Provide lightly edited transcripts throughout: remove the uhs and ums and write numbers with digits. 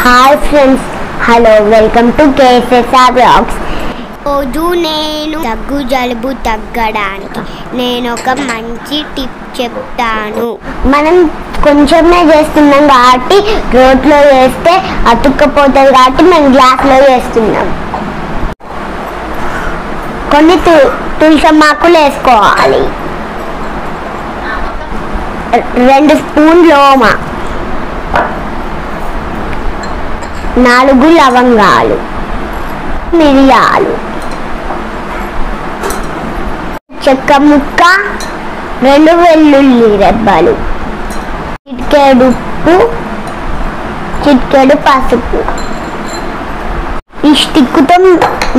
Hi friends, hello, welcome to KSR vlogs. రోజు నేను దగ్గు జలుబు తగ్గడానికి నేను ఒక మంచి టిప్ చెప్తాను. మనం కొంచెమే చేస్తున్నాం కాబట్టి రోట్లో వేస్తే అతుక్కపోతుంది కాబట్టి మనం గ్లాస్లో వేస్తున్నాం. కొన్ని తులసమాకులు వేసుకోవాలి, 2 స్పూన్లు ఓమ, 4 లవంగాలు, మిరియాలు, చెక్క ముక్క, 2 వెల్లుల్లి రెబ్బలు, చిటికెడు ఉప్పు, చిటికెడు పసుపు. ఈ స్టిక్కుతో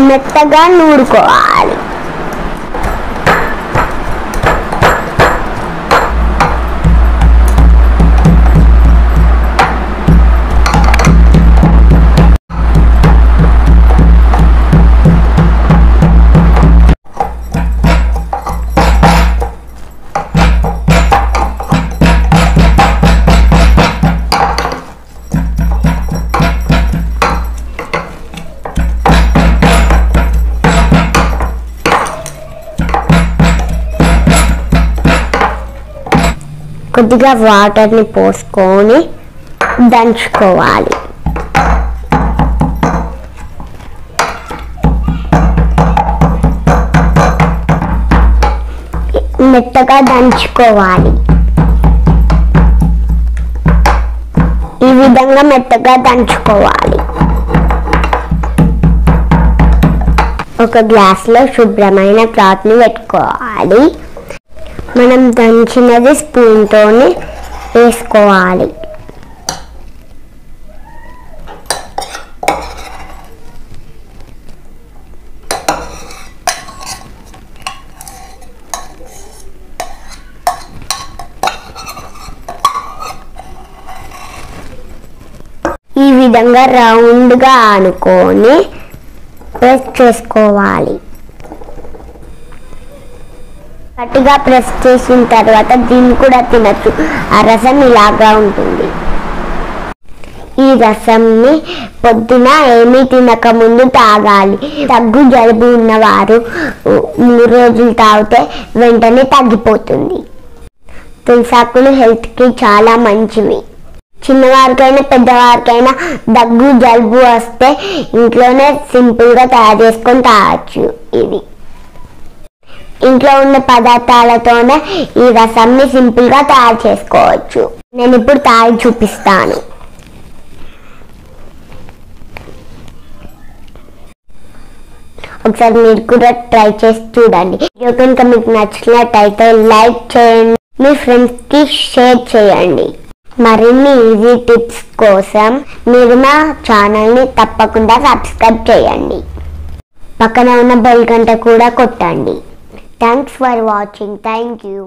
మెత్తగా నూరుకోవాలి. కొద్దిగా వాటర్ని పోసుకొని దంచుకోవాలి. మెత్తగా దంచుకోవాలి. ఈ విధంగా మెత్తగా దంచుకోవాలి. ఒక గ్లాస్లో శుభ్రమైన క్లాత్ని పెట్టుకోవాలి. మనం దంచినది స్పూన్తోనే వేసుకోవాలి. ఈ విధంగా రౌండ్గా అనుకొని ప్రెస్ చేసుకోవాలి. గట్టిగా ప్రెస్ చేసిన తర్వాత దీన్ని కూడా తినచ్చు. ఆ రసం ఇలాగా ఉంటుంది. ఈ రసంని పొద్దున ఏమీ తినక ముందు తాగాలి. దగ్గు జలుబు ఉన్నవారు 3 రోజులు తాగితే వెంటనే తగ్గిపోతుంది. తులసాకులు హెల్త్కి చాలా మంచివి. చిన్నవారికైనా పెద్దవారికైనా దగ్గు జలుబు వస్తే ఇంట్లోనే సింపుల్గా తయారు చేసుకొని తాగచ్చు. ఇది ఇంట్లో ఉన్న పదార్థాలతోనే ఈ రసాన్ని సింపుల్గా తయారు చేసుకోవచ్చు. నేను ఇప్పుడు తాగి చూపిస్తాను. ఒకసారి మీరు కూడా ట్రై చేసి చూడండి. వీడియో కనుక మీకు నచ్చినట్టయితే లైక్ చేయండి, మీ ఫ్రెండ్స్కి షేర్ చేయండి. మరిన్ని ఈజీ టిప్స్ కోసం మీరు మా ఛానల్ని తప్పకుండా సబ్స్క్రైబ్ చేయండి. పక్కన ఉన్న బెల్ గంట కూడా కొట్టండి. Thanks for watching. Thank you.